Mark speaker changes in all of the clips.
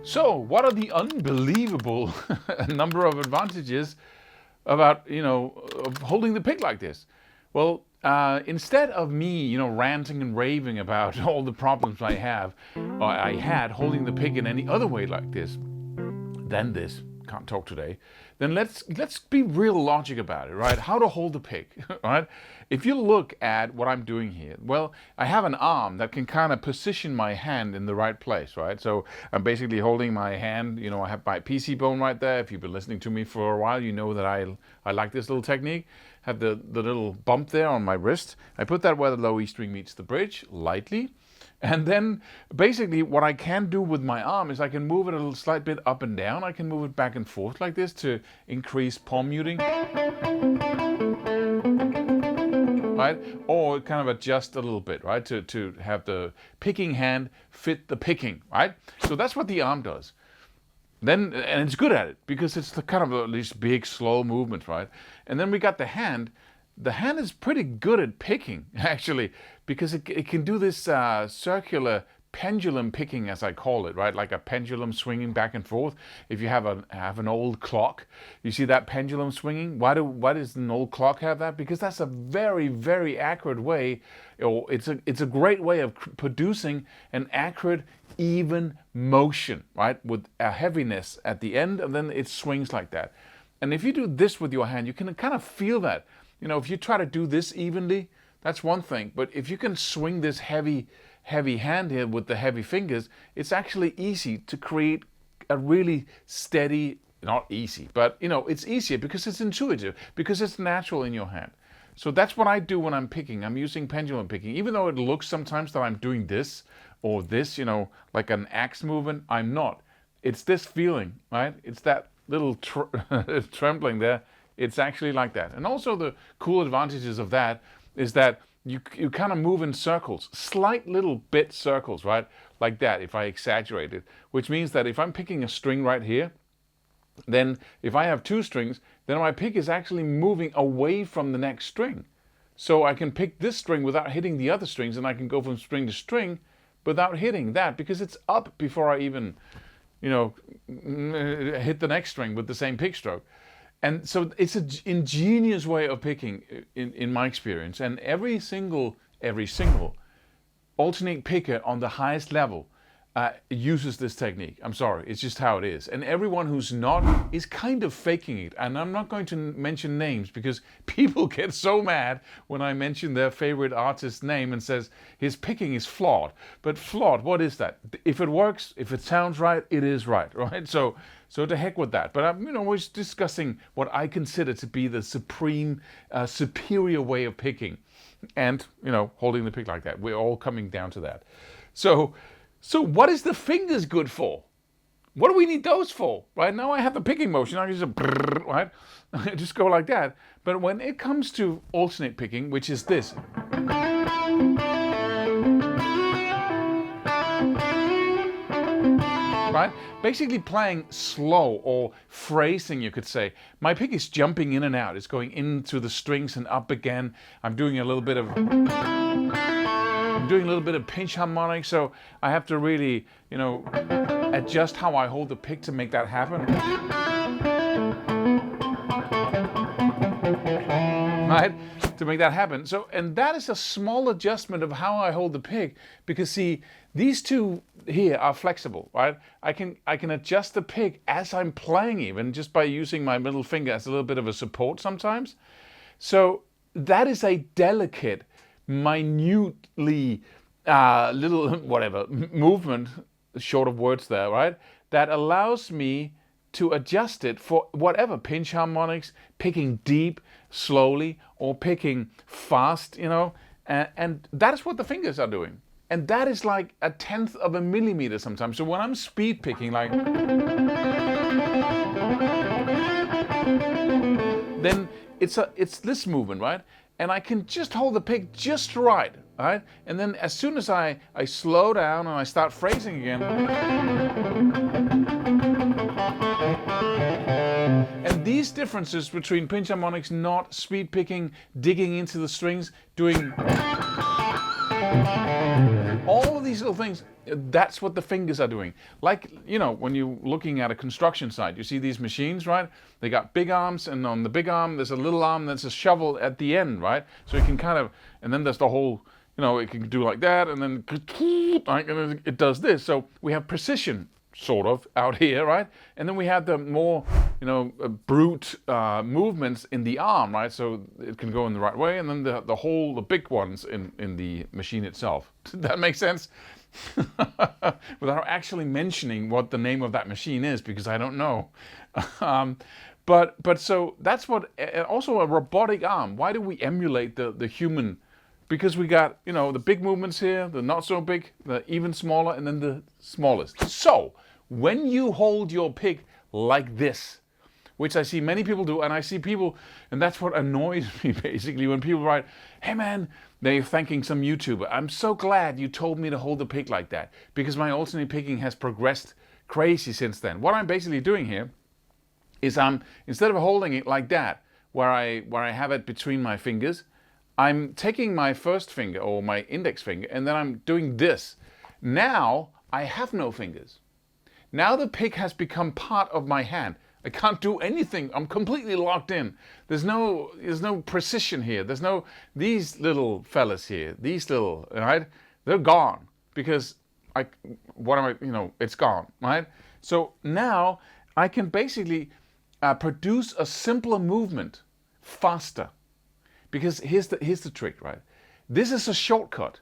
Speaker 1: So, what are the unbelievable number of advantages about, of holding the pick like this? Well, instead of me, ranting and raving about all the problems I had holding the pick in any other way like this, than this, can't talk today, then let's be real logic about it, right? How to hold the pick, right? If you look at what I'm doing here, well, I have an arm that can kind of position my hand in the right place, right? So I'm basically holding my hand, I have my PC bone right there. If you've been listening to me for a while, you know that I like this little technique. Have the little bump there on my wrist. I put that where the low E string meets the bridge, lightly. And then basically what I can do with my arm is I can move it a little slight bit up and down. I can move it back and forth like this to increase palm muting. Right? Or kind of adjust a little bit, right? To have the picking hand fit the picking, right? So that's what the arm does. And it's good at it because it's the kind of these big, slow movements, right? And then we got the hand. The hand is pretty good at picking, actually, because it can do this circular pendulum picking, as I call it, right? Like a pendulum swinging back and forth. If you have an old clock, you see that pendulum swinging. Why does an old clock have that? Because that's a very, very accurate way, or it's a great way of producing an accurate, even motion, right? With a heaviness at the end, and then it swings like that. And if you do this with your hand, you can kind of feel that. If you try to do this evenly, that's one thing. But if you can swing this heavy hand here with the heavy fingers, it's actually easy to create a really steady, not easy, but it's easier because it's intuitive, because it's natural in your hand. So that's what I do when I'm picking. I'm using pendulum picking. Even though it looks sometimes that I'm doing this or this, like an axe movement, I'm not. It's this feeling, right? It's that little trembling there. It's actually like that. And also the cool advantages of that is that you kind of move in circles, slight little bit circles, right? Like that, if I exaggerate it. Which means that if I'm picking a string right here, then if I have two strings, then my pick is actually moving away from the next string. So I can pick this string without hitting the other strings, and I can go from string to string without hitting that, because it's up before I even, hit the next string with the same pick stroke. And so it's an ingenious way of picking in my experience. And every single alternate picker on the highest level uses this technique. I'm sorry, it's just how it is. And everyone who's not is kind of faking it. And I'm not going to mention names because people get so mad when I mention their favorite artist's name and says his picking is flawed. But flawed, what is that? If it works, if it sounds right, it is right? So to heck with that. But I'm, we're discussing what I consider to be the supreme, superior way of picking, and holding the pick like that. We're all coming down to that. So what is the fingers good for? What do we need those for? Right now I have the picking motion. I just right, I just go like that. But when it comes to alternate picking, which is this. Right? Basically playing slow, or phrasing, you could say. My pick is jumping in and out. It's going into the strings and up again. I'm doing a little bit of pinch harmonic, so I have to really, adjust how I hold the pick to make that happen. Right? To make that happen. So, and that is a small adjustment of how I hold the pick, because see, these two here are flexible, right? I can adjust the pick as I'm playing, even just by using my middle finger as a little bit of a support sometimes. So that is a delicate, minutely little movement, short of words there, right? That allows me to adjust it for whatever, pinch harmonics, picking deep, slowly, or picking fast, and that is what the fingers are doing. And that is like 1/10 of a millimeter sometimes. So when I'm speed picking, like, then it's this movement, right? And I can just hold the pick just right? And then as soon as I slow down and I start phrasing again, and these differences between pinch harmonics, not speed picking, digging into the strings, doing All of these little things, that's what the fingers are doing. Like, you know, when you're looking at a construction site, you see these machines, right? They got big arms, and on the big arm, there's a little arm that's a shovel at the end, right? So you can kind of, and then there's the whole, you know, it can do like that, and then it does this. So we have precision, sort of, out here, right? And then we have the more, you know, brute movements in the arm, right? So it can go in the right way, and then the big ones in the machine itself. Does that make sense? Without actually mentioning what the name of that machine is, because I don't know. But so that's what, also a robotic arm. Why do we emulate the human? Because we got, you know, the big movements here, the not so big, the even smaller, and then the smallest. So when you hold your pick like this, which I see many people do, and I see people, and that's what annoys me basically, when people write, hey man, they're thanking some YouTuber, I'm so glad you told me to hold the pick like that, because my alternate picking has progressed crazy since then. What I'm basically doing here is instead of holding it like that, where I have it between my fingers, I'm taking my first finger, or my index finger, and then I'm doing this. Now I have no fingers. Now the pick has become part of my hand. I can't do anything. I'm completely locked in. There's no precision here. There's no, these little fellas here, these little, right? They're gone, because it's gone, right? So now I can basically produce a simpler movement faster. Because here's the trick, right? This is a shortcut.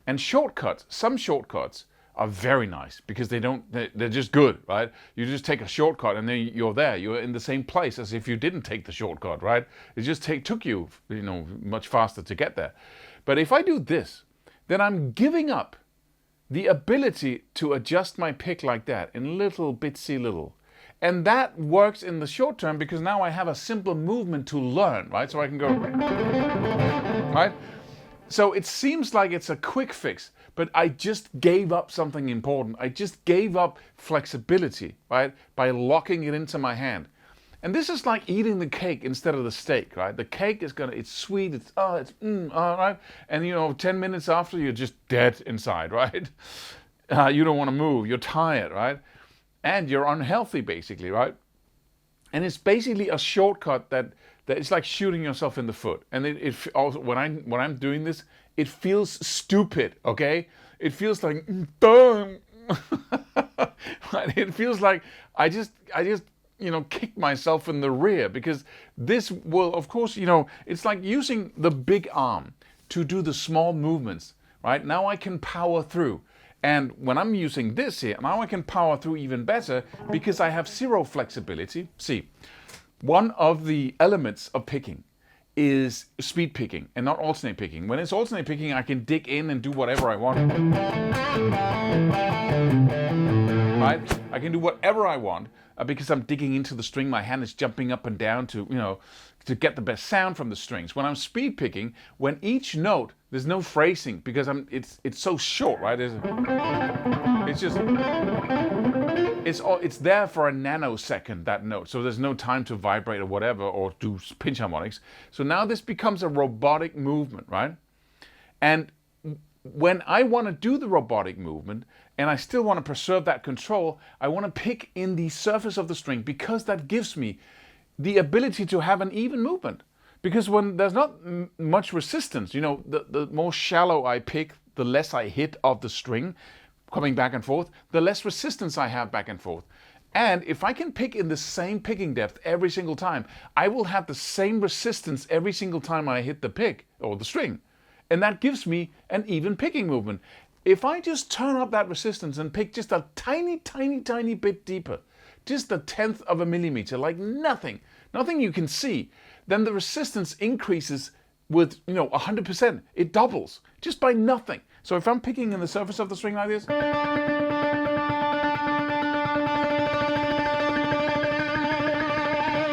Speaker 1: And some shortcuts are very nice, because they're just good, right? You just take a shortcut and then you're there. You're in the same place as if you didn't take the shortcut, right? It just took you, you know, much faster to get there. But if I do this, then I'm giving up the ability to adjust my pick like that in little bitsy little. And that works in the short term, because now I have a simple movement to learn, right? So I can go, right? So it seems like it's a quick fix, but I just gave up something important. I just gave up flexibility, right? By locking it into my hand. And this is like eating the cake instead of the steak, right? The cake is it's sweet, right? And you know, 10 minutes after, you're just dead inside, right? You don't want to move, you're tired, right? And you're unhealthy, basically, right? And it's basically a shortcut that it's like shooting yourself in the foot. And it also, when I'm doing this, it feels stupid, okay? It feels like, right? It feels like I just you know, kick myself in the rear, because this will, of course, you know, it's like using the big arm to do the small movements, right? Now I can power through. And when I'm using this here, now I can power through even better, because I have zero flexibility. See, one of the elements of picking is speed picking and not alternate picking. When it's alternate picking, I can dig in and do whatever I want. Right? I can do whatever I want, because I'm digging into the string. My hand is jumping up and down to, you know, to get the best sound from the strings. When I'm speed picking, when each note, there's no phrasing, because it's so short, right? It's just, it's there for a nanosecond, that note. So there's no time to vibrate or whatever, or do pinch harmonics. So now this becomes a robotic movement, right? And when I want to do the robotic movement, and I still want to preserve that control, I want to pick in the surface of the string, because that gives me the ability to have an even movement. Because when there's not much resistance, you know, the more shallow I pick, the less I hit of the string coming back and forth, the less resistance I have back and forth. And if I can pick in the same picking depth every single time, I will have the same resistance every single time I hit the pick or the string. And that gives me an even picking movement. If I just turn up that resistance and pick just a tiny, tiny, tiny bit deeper, just a 1/10 of a millimeter, like nothing you can see, then the resistance increases with, you know, 100%. It doubles just by nothing. So if I'm picking in the surface of the string like this,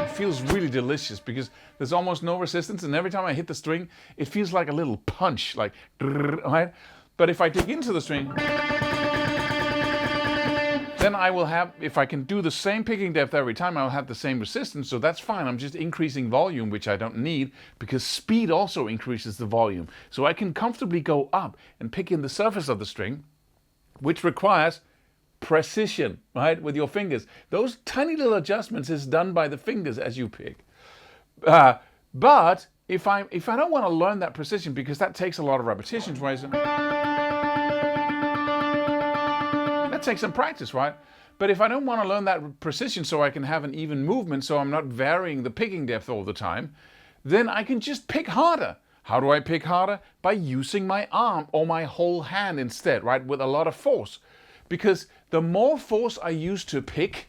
Speaker 1: it feels really delicious, because there's almost no resistance, and every time I hit the string, it feels like a little punch, like, right? But if I dig into the string, then I will have, if I can do the same picking depth every time, I'll have the same resistance, so that's fine. I'm just increasing volume, which I don't need, because speed also increases the volume. So I can comfortably go up and pick in the surface of the string, which requires precision, right, with your fingers. Those tiny little adjustments is done by the fingers as you pick. But if I don't want to learn that precision, because that takes a lot of repetitions, right? That takes some practice, right? But if I don't want to learn that precision so I can have an even movement, so I'm not varying the picking depth all the time, then I can just pick harder. How do I pick harder? By using my arm or my whole hand instead, right? With a lot of force. Because the more force I use to pick,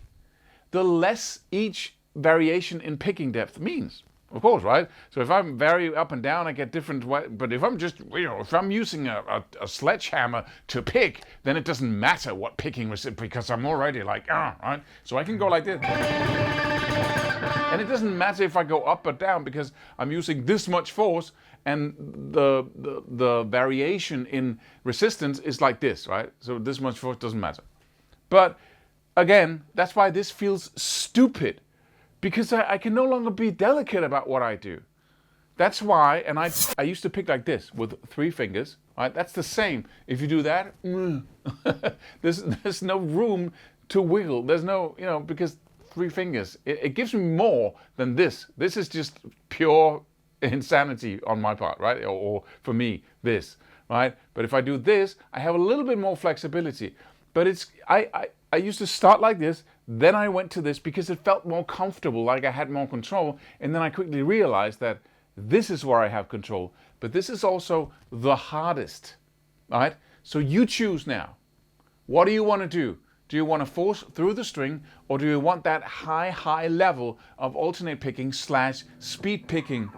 Speaker 1: the less each variation in picking depth means. Of course, right? So if I'm vary up and down, I get different. But if I'm just, if I'm using a sledgehammer to pick, then it doesn't matter what picking was, because I'm already like, right? So I can go like this. And it doesn't matter if I go up or down, because I'm using this much force, and the variation in resistance is like this, right? So this much force doesn't matter. But again, that's why this feels stupid. Because I can no longer be delicate about what I do. That's why, and I used to pick like this with 3 fingers, right? That's the same. If you do that, there's no room to wiggle. There's no, because 3 fingers, it gives me more than this. This is just pure insanity on my part, right? Or for me, this, right? But if I do this, I have a little bit more flexibility. But I used to start like this, then I went to this because it felt more comfortable, like I had more control, and then I quickly realized that this is where I have control, but this is also the hardest, right? So you choose now. What do you want to do? Do you want to force through the string, or do you want that high level of alternate picking / speed picking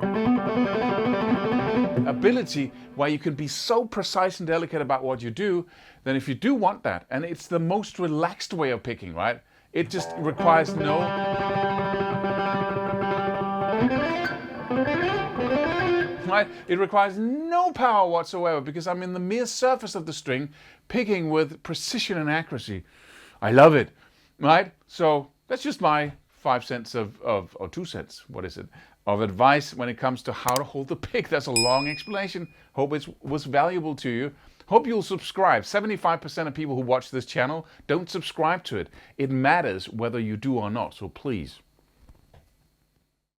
Speaker 1: ability where you can be so precise and delicate about what you do? Then if you do want that, and it's the most relaxed way of picking, right? It just requires no... Right? It requires no power whatsoever, because I'm in the mere surface of the string, picking with precision and accuracy. I love it, right? So that's just my 5 cents or 2 cents, what is it, of advice when it comes to how to hold the pick. That's a long explanation. Hope it was valuable to you. Hope you'll subscribe. 75% of people who watch this channel don't subscribe to it. It matters whether you do or not, so please.